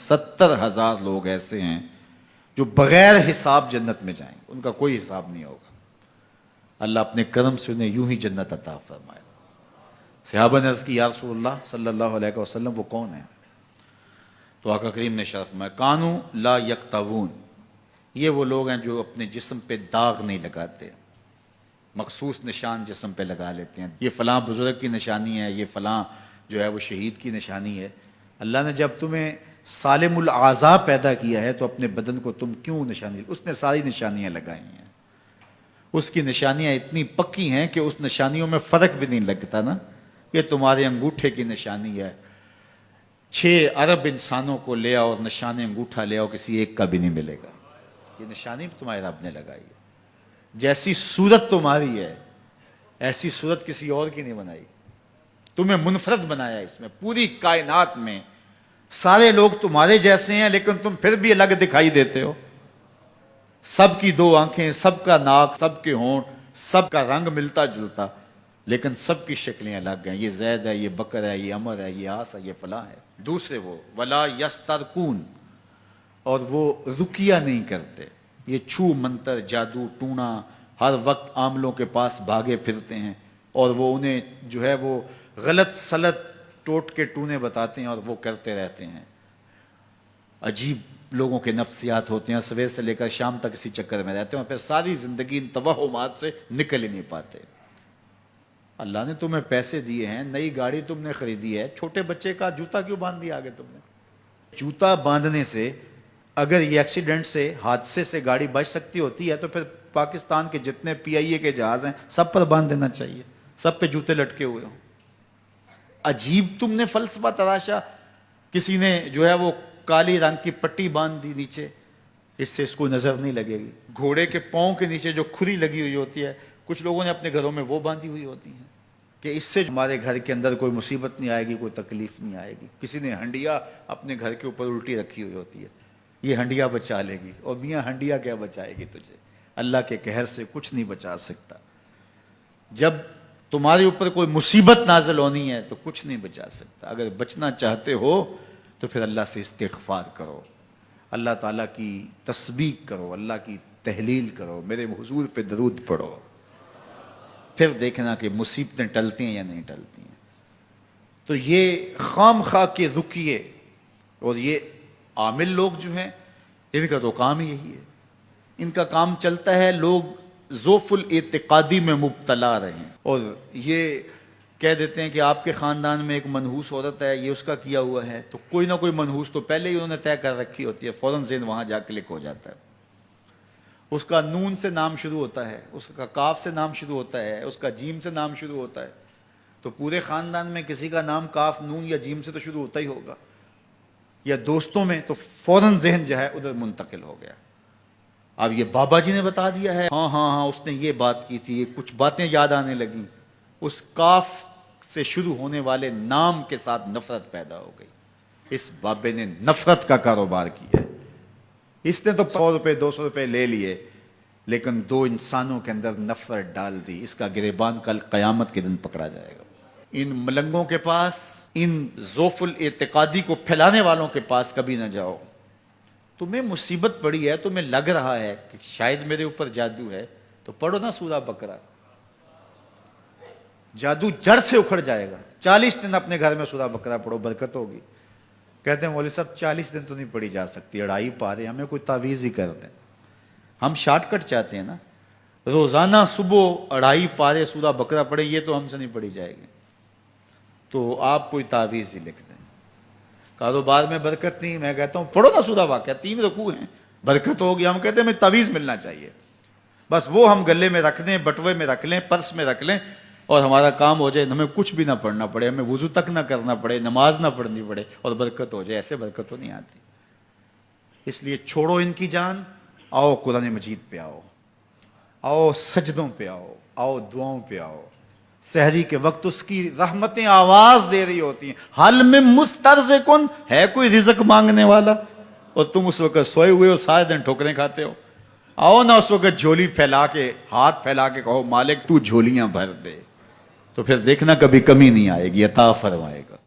70,000 لوگ ایسے ہیں جو بغیر حساب جنت میں جائیں گے، ان کا کوئی حساب نہیں ہوگا۔ اللہ اپنے کرم سے انہیں یوں ہی جنت عطا فرمائے۔ صحابہ نے عرض کی، یا رسول اللہ صلی اللہ علیہ وسلم وہ کون ہیں؟ تو آقا کریم نے ارشاد فرمایا، کانو لا یکتوون، یہ وہ لوگ ہیں جو اپنے جسم پہ داغ نہیں لگاتے، مخصوص نشان جسم پہ لگا لیتے ہیں، یہ فلاں بزرگ کی نشانی ہے، یہ فلاں جو ہے وہ شہید کی نشانی ہے۔ اللہ نے جب تمہیں سالم الاعضاء پیدا کیا ہے تو اپنے بدن کو تم کیوں نشانی؟ اس نے ساری نشانیاں لگائی ہیں، اس کی نشانیاں اتنی پکی ہیں کہ اس نشانیوں میں فرق بھی نہیں لگتا نا۔ یہ تمہارے انگوٹھے کی نشانی ہے، 6 ارب انسانوں کو لے آؤ اور نشان انگوٹھا لے آؤ، کسی ایک کا بھی نہیں ملے گا۔ یہ نشانی تمہارے رب نے لگائی ہے۔ جیسی صورت تمہاری ہے ایسی صورت کسی اور کی نہیں بنائی، تمہیں منفرد بنایا اس میں۔ پوری کائنات میں سارے لوگ تمہارے جیسے ہیں لیکن تم پھر بھی الگ دکھائی دیتے ہو۔ سب کی 2 آنکھیں، سب کا ناک، سب کے ہونٹ، سب کا رنگ ملتا جلتا، لیکن سب کی شکلیں الگ ہیں۔ یہ زید ہے، یہ بکر ہے، یہ عمر ہے، یہ آس ہے، یہ فلاں ہے۔ دوسرے وہ ولا یسترقون، اور وہ رقیہ نہیں کرتے، یہ چھو منتر جادو ٹونا ہر وقت عاملوں کے پاس بھاگے پھرتے ہیں، اور وہ انہیں جو ہے وہ غلط سلط ٹوٹ کے ٹونے بتاتے ہیں اور وہ کرتے رہتے ہیں۔ عجیب لوگوں کے نفسیات ہوتے ہیں، صبح سے لے کر شام تک اسی چکر میں رہتے ہیں اور پھر ساری زندگی ان توہمات سے نکل ہی نہیں پاتے۔ اللہ نے تمہیں پیسے دیے ہیں، نئی گاڑی تم نے خریدی ہے، چھوٹے بچے کا جوتا کیوں باندھ دیا آگے تم نے؟ جوتا باندھنے سے اگر یہ ایکسیڈنٹ سے، حادثے سے گاڑی بچ سکتی ہوتی ہے تو پھر پاکستان کے جتنے PIA کے جہاز ہیں سب پر باندھ دینا چاہیے، سب پہ جوتے لٹکے ہوئے ہوں۔ عجیب تم نے فلسفہ تراشا، کسی نے جو ہے وہ کالی رنگ کی پٹی باندھ دی نیچے، اس سے اس کو نظر نہیں لگے گی۔ گھوڑے کے پاؤں کے نیچے جو کھری لگی ہوئی ہوتی ہے، کچھ لوگوں نے اپنے گھروں میں وہ باندھی ہوئی ہوتی ہیں کہ اس سے ہمارے گھر کے اندر کوئی مصیبت نہیں آئے گی، کوئی تکلیف نہیں آئے گی۔ کسی نے ہنڈیا اپنے گھر کے اوپر الٹی رکھی ہوئی ہوتی ہے، یہ ہنڈیا بچا لے گی، اور میاں ہنڈیا کیا بچائے گی تجھے؟ اللہ کے قہر سے کچھ نہیں بچا سکتا۔ جب تمہارے اوپر کوئی مصیبت نازل ہونی ہے تو کچھ نہیں بچا سکتا۔ اگر بچنا چاہتے ہو تو پھر اللہ سے استغفار کرو، اللہ تعالیٰ کی تسبیح کرو، اللہ کی تحلیل کرو، میرے حضور پہ درود پڑھو، پھر دیکھنا کہ مصیبتیں ٹلتی ہیں یا نہیں ٹلتی ہیں۔ تو یہ خام خواہ کے رقیے اور یہ عامل لوگ جو ہیں ان کا تو کام یہی ہے، ان کا کام چلتا ہے لوگ ذوف الاعتقادی میں مبتلا رہیں، اور یہ کہہ دیتے ہیں کہ آپ کے خاندان میں ایک منحوس عورت ہے، یہ اس کا کیا ہوا ہے، تو کوئی نہ کوئی منحوس تو پہلے ہی انہوں نے طے کر رکھی ہوتی ہے، فوراً ذہن وہاں جا کلک ہو جاتا ہے۔ اس کا نون سے نام شروع ہوتا ہے، اس کا کاف سے نام شروع ہوتا ہے، اس کا جیم سے نام شروع ہوتا ہے، تو پورے خاندان میں کسی کا نام کاف، نون یا جیم سے تو شروع ہوتا ہی ہوگا، یا دوستوں میں، تو فوراً ذہن جو ہے ادھر منتقل ہو گیا۔ اب یہ بابا جی نے بتا دیا ہے، ہاں ہاں ہاں اس نے یہ بات کی تھی، یہ کچھ باتیں یاد آنے لگیں، اس کاف سے شروع ہونے والے نام کے ساتھ نفرت پیدا ہو گئی۔ اس بابے نے نفرت کا کاروبار کیا ہے، اس نے تو 100 روپے 200 روپے لے لیے لیکن 2 انسانوں کے اندر نفرت ڈال دی۔ اس کا گریبان کل قیامت کے دن پکڑا جائے گا۔ ان ملنگوں کے پاس، ان ذوف الاعتقادی کو پھیلانے والوں کے پاس کبھی نہ جاؤ۔ تمہیں مصیبت پڑی ہے، تمہیں لگ رہا ہے کہ شاید میرے اوپر جادو ہے، تو پڑھو نا سورہ بقرہ، جادو جڑ سے اکھڑ جائے گا۔ 40 دن اپنے گھر میں سورہ بقرہ پڑھو، برکت ہوگی۔ کہتے ہیں مولوی صاحب 40 دن تو نہیں پڑھی جا سکتی، 2.5 پارے، ہمیں کوئی تعویذ ہی کر دیں۔ ہم شارٹ کٹ چاہتے ہیں نا، روزانہ صبح 2.5 پارے سورہ بقرہ پڑھیں، یہ تو ہم سے نہیں پڑھی جائے گی، تو آپ کوئی تعویذ ہی لکھ دیں۔ کاروبار میں برکت نہیں، میں کہتا ہوں پڑھو نا سورہ واقعہ، 3 رکوع ہیں، برکت ہوگی۔ ہم کہتے ہیں ہمیں تعویذ ملنا چاہیے، بس وہ ہم گلے میں رکھ دیں، بٹوے میں رکھ لیں، پرس میں رکھ لیں، اور ہمارا کام ہو جائے، ہمیں کچھ بھی نہ پڑھنا پڑے، ہمیں وضو تک نہ کرنا پڑے، نماز نہ پڑھنی پڑے، اور برکت ہو جائے۔ ایسے برکت تو نہیں آتی۔ اس لیے چھوڑو ان کی جان، آؤ قرآن مجید پہ آؤ، آؤ سجدوں پہ آؤ، آؤ دعاؤں پہ آؤ۔ سحری کے وقت اس کی رحمتیں آواز دے رہی ہوتی ہیں، حل میں مسترزقن، ہے کوئی رزق مانگنے والا، اور تم اس وقت سوئے ہوئے ہو، سارے دن ٹھوکریں کھاتے ہو۔ آؤ نا اس وقت جھولی پھیلا کے، ہاتھ پھیلا کے کہو مالک تو جھولیاں بھر دے، تو پھر دیکھنا کبھی کمی نہیں آئے گی، عطا فرمائے گا۔